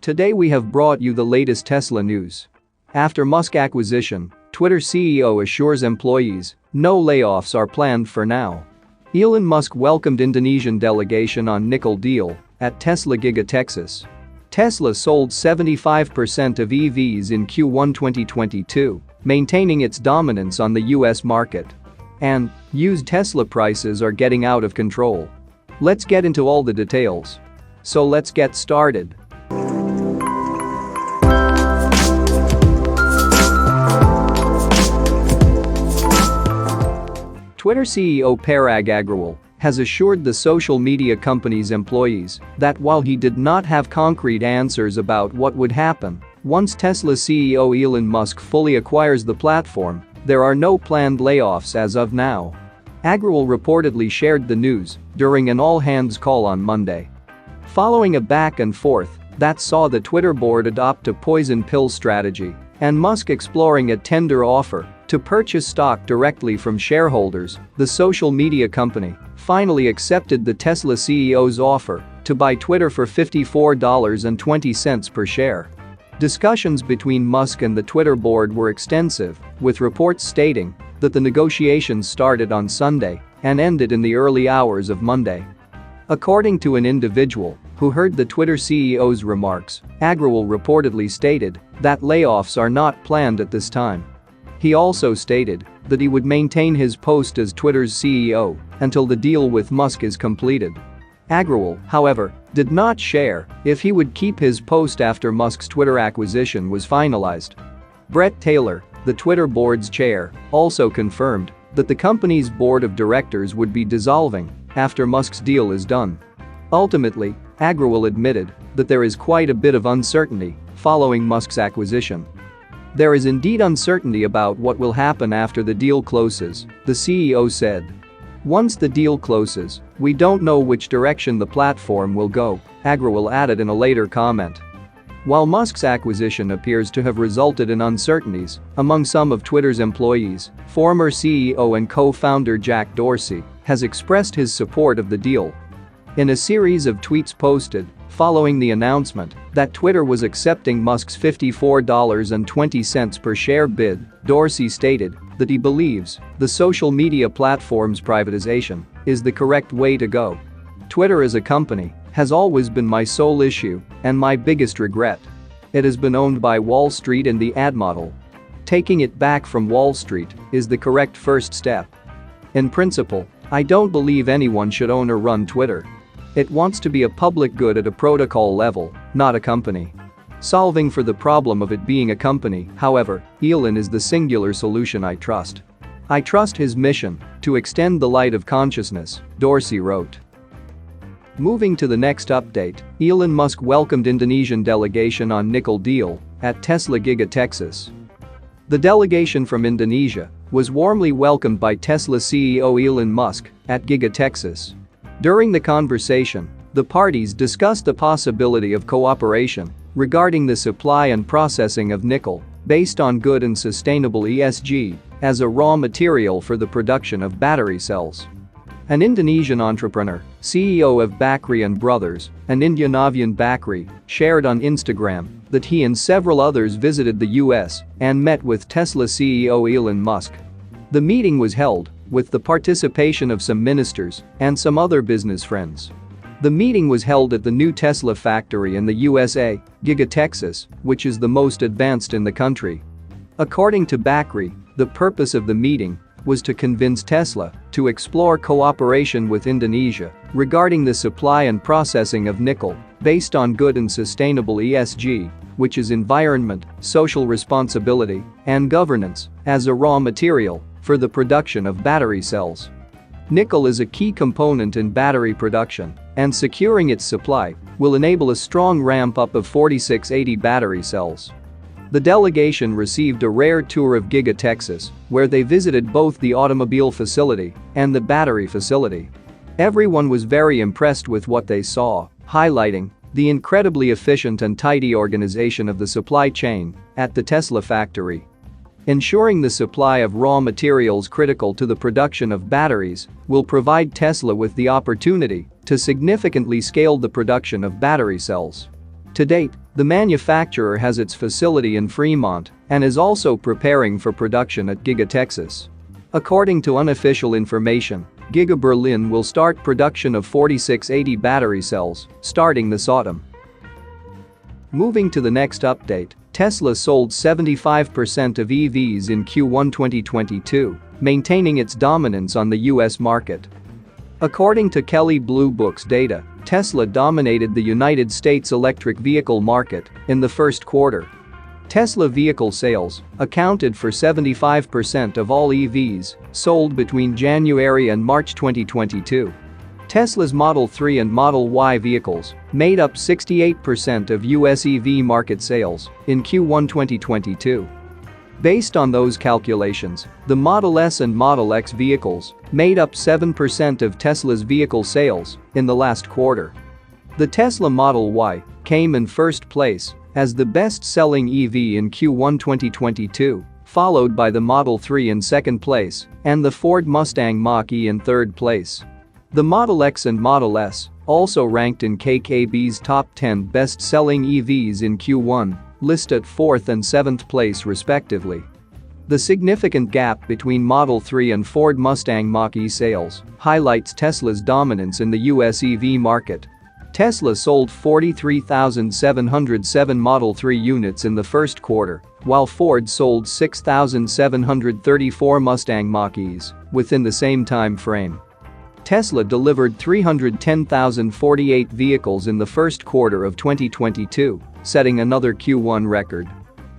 Today we have brought you the latest Tesla news. After Musk acquisition, Twitter CEO assures employees no layoffs are planned for now. Elon Musk welcomed Indonesian delegation on nickel deal at Tesla Giga, Texas. Tesla sold 75% of EVs in Q1 2022, maintaining its dominance on the US market. And used Tesla prices are getting out of control. Let's get into all the details. So let's get started. Twitter CEO Parag Agrawal has assured the social media company's employees that while he did not have concrete answers about what would happen once Tesla CEO Elon Musk fully acquires the platform, there are no planned layoffs as of now. Agrawal reportedly shared the news during an all-hands call on Monday. Following a back and forth that saw the Twitter board adopt a poison pill strategy and Musk exploring a tender offer to purchase stock directly from shareholders, the social media company finally accepted the Tesla CEO's offer to buy Twitter for $54.20 per share. Discussions between Musk and the Twitter board were extensive, with reports stating that the negotiations started on Sunday and ended in the early hours of Monday. According to an individual who heard the Twitter CEO's remarks, Agrawal reportedly stated that layoffs are not planned at this time. He also stated that he would maintain his post as Twitter's CEO until the deal with Musk is completed. Agrawal, however, did not share if he would keep his post after Musk's Twitter acquisition was finalized. Bret Taylor, the Twitter board's chair, also confirmed that the company's board of directors would be dissolving after Musk's deal is done. Ultimately, Agrawal admitted that there is quite a bit of uncertainty following Musk's acquisition. There is indeed uncertainty about what will happen after the deal closes, the CEO said. Once the deal closes, we don't know which direction the platform will go, Agrawal added in a later comment. While Musk's acquisition appears to have resulted in uncertainties among some of Twitter's employees, former CEO and co-founder Jack Dorsey has expressed his support of the deal. In a series of tweets posted following the announcement that Twitter was accepting Musk's $54.20 per share bid, Dorsey stated that he believes the social media platform's privatization is the correct way to go. Twitter as a company has always been my sole issue and my biggest regret. It has been owned by Wall Street and the ad model. Taking it back from Wall Street is the correct first step. In principle, I don't believe anyone should own or run Twitter. It wants to be a public good at a protocol level, not a company. Solving for the problem of it being a company, however, Elon is the singular solution I trust. I trust his mission to extend the light of consciousness, Dorsey wrote. Moving to the next update, Elon Musk welcomed Indonesian delegation on nickel deal at Tesla Giga, Texas. The delegation from Indonesia was warmly welcomed by Tesla CEO Elon Musk at Giga, Texas. During the conversation, the parties discussed the possibility of cooperation regarding the supply and processing of nickel based on good and sustainable ESG as a raw material for the production of battery cells. An Indonesian entrepreneur, CEO of Bakri & Brothers, an Indonesian Bakri, shared on Instagram that he and several others visited the US and met with Tesla CEO Elon Musk. The meeting was held with the participation of some ministers and some other business friends. The meeting was held at the new Tesla factory in the USA, Giga, Texas, which is the most advanced in the country. According to Bakri, the purpose of the meeting was to convince Tesla to explore cooperation with Indonesia regarding the supply and processing of nickel based on good and sustainable ESG, which is environment, social responsibility, and governance, as a raw material for the production of battery cells. Nickel is a key component in battery production, and securing its supply will enable a strong ramp-up of 4680 battery cells. The delegation received a rare tour of Giga, Texas, where they visited both the automobile facility and the battery facility. Everyone was very impressed with what they saw, highlighting the incredibly efficient and tidy organization of the supply chain at the Tesla factory. Ensuring the supply of raw materials critical to the production of batteries will provide Tesla with the opportunity to significantly scale the production of battery cells. To date, the manufacturer has its facility in Fremont and is also preparing for production at Giga, Texas. According to unofficial information, Giga Berlin will start production of 4680 battery cells starting this autumn. Moving to the next update, Tesla sold 75% of EVs in Q1 2022, maintaining its dominance on the US market. According to Kelley Blue Book's data, Tesla dominated the United States electric vehicle market in the first quarter. Tesla vehicle sales accounted for 75% of all EVs sold between January and March 2022. Tesla's Model 3 and Model Y vehicles made up 68% of US EV market sales in Q1 2022. Based on those calculations, the Model S and Model X vehicles made up 7% of Tesla's vehicle sales in the last quarter. The Tesla Model Y came in first place as the best-selling EV in Q1 2022, followed by the Model 3 in second place and the Ford Mustang Mach-E in third place. The Model X and Model S also ranked in KKB's top 10 best-selling EVs in Q1, listed at 4th and 7th place respectively. The significant gap between Model 3 and Ford Mustang Mach-E sales highlights Tesla's dominance in the US EV market. Tesla sold 43,707 Model 3 units in the first quarter, while Ford sold 6,734 Mustang Mach-Es within the same time frame. Tesla delivered 310,048 vehicles in the first quarter of 2022, setting another Q1 record.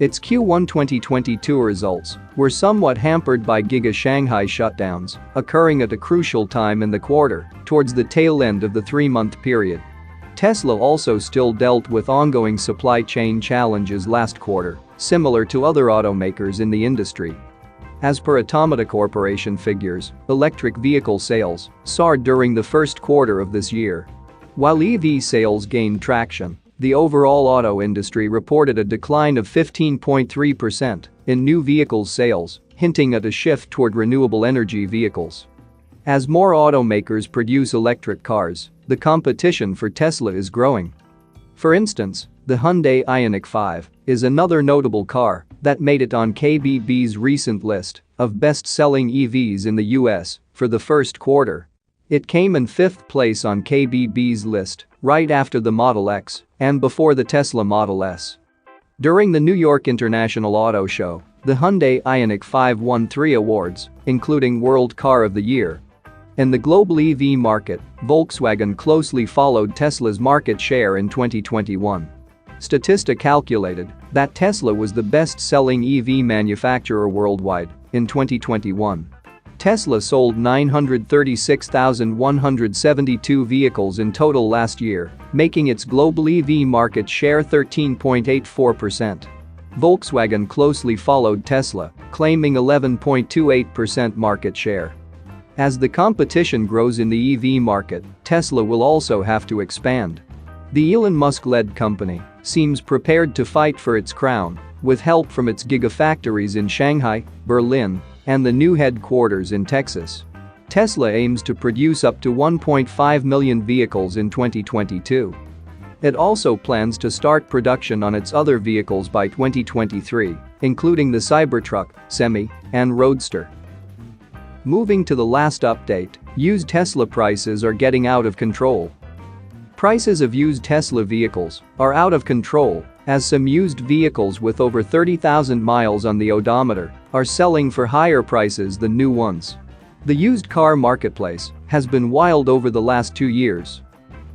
Its Q1 2022 results were somewhat hampered by Giga Shanghai shutdowns occurring at a crucial time in the quarter, towards the tail end of the three-month period. Tesla also still dealt with ongoing supply chain challenges last quarter, similar to other automakers in the industry. As per Automata Corporation figures, electric vehicle sales soared during the first quarter of this year. While EV sales gained traction, the overall auto industry reported a decline of 15.3% in new vehicle sales, hinting at a shift toward renewable energy vehicles. As more automakers produce electric cars, the competition for Tesla is growing. For instance, the Hyundai Ioniq 5 is another notable car that made it on KBB's recent list of best-selling EVs in the US for the first quarter. It came in 5th place on KBB's list, right after the Model X and before the Tesla Model S. During the New York International Auto Show, the Hyundai Ioniq 5 won 3 awards, including World Car of the Year. In the global EV market, Volkswagen closely followed Tesla's market share in 2021. Statista calculated that Tesla was the best-selling EV manufacturer worldwide in 2021. Tesla sold 936,172 vehicles in total last year, making its global EV market share 13.84%. Volkswagen closely followed Tesla, claiming 11.28% market share. As the competition grows in the EV market, Tesla will also have to expand. The Elon Musk-led company seems prepared to fight for its crown, with help from its gigafactories in Shanghai, Berlin, and the new headquarters in Texas. Tesla aims to produce up to 1.5 million vehicles in 2022. It also plans to start production on its other vehicles by 2023, including the Cybertruck, Semi, and Roadster. Moving to the last update, used Tesla prices are getting out of control. Prices of used Tesla vehicles are out of control as some used vehicles with over 30,000 miles on the odometer are selling for higher prices than new ones. The used car marketplace has been wild over the last 2 years.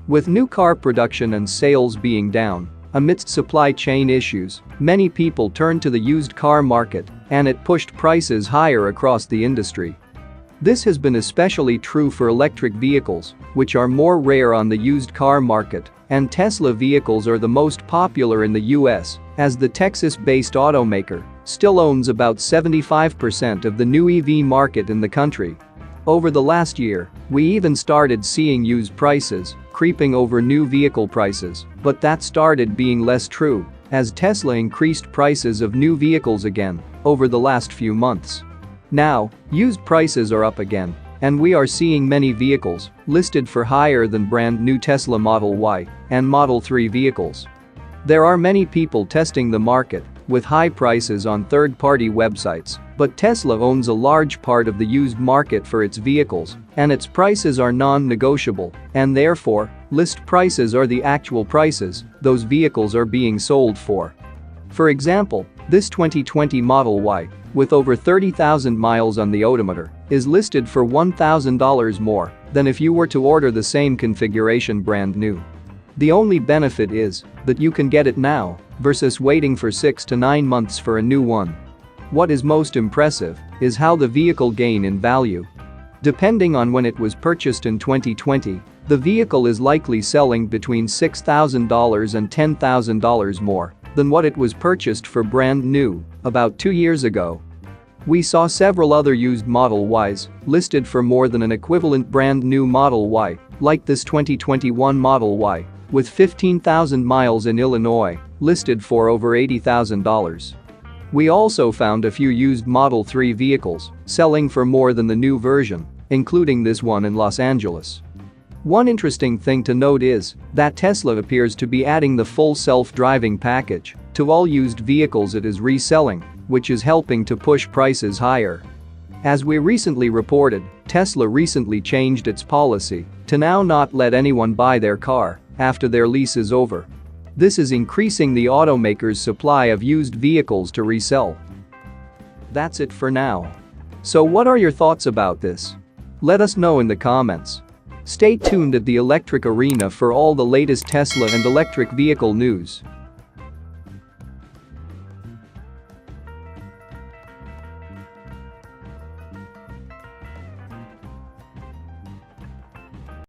With new car production and sales being down amidst supply chain issues, many people turned to the used car market, and it pushed prices higher across the industry. This has been especially true for electric vehicles, which are more rare on the used car market, and Tesla vehicles are the most popular in the US, as the Texas-based automaker still owns about 75% of the new EV market in the country. Over the last year, we even started seeing used prices creeping over new vehicle prices, but that started being less true as Tesla increased prices of new vehicles again over the last few months. Now, used prices are up again, and we are seeing many vehicles listed for higher than brand new Tesla Model Y and Model 3 vehicles. There are many people testing the market with high prices on third-party websites, but Tesla owns a large part of the used market for its vehicles, and its prices are non-negotiable, and therefore, list prices are the actual prices those vehicles are being sold for. For example, this 2020 Model Y, with over 30,000 miles on the odometer, is listed for $1,000 more than if you were to order the same configuration brand new. The only benefit is that you can get it now versus waiting for 6 to 9 months for a new one. What is most impressive is how the vehicle gain in value. Depending on when it was purchased in 2020, the vehicle is likely selling between $6,000 and $10,000 more than what it was purchased for brand new about 2 years ago. We saw several other used Model Ys listed for more than an equivalent brand new Model Y, like this 2021 Model Y, with 15,000 miles in Illinois, listed for over $80,000. We also found a few used Model 3 vehicles selling for more than the new version, including this one in Los Angeles. One interesting thing to note is that Tesla appears to be adding the full self-driving package to all used vehicles it is reselling, which is helping to push prices higher. As we recently reported, Tesla recently changed its policy to now not let anyone buy their car after their lease is over. This is increasing the automaker's supply of used vehicles to resell. That's it for now. So what are your thoughts about this? Let us know in the comments. Stay tuned at the Electric Arena for all the latest Tesla and electric vehicle news.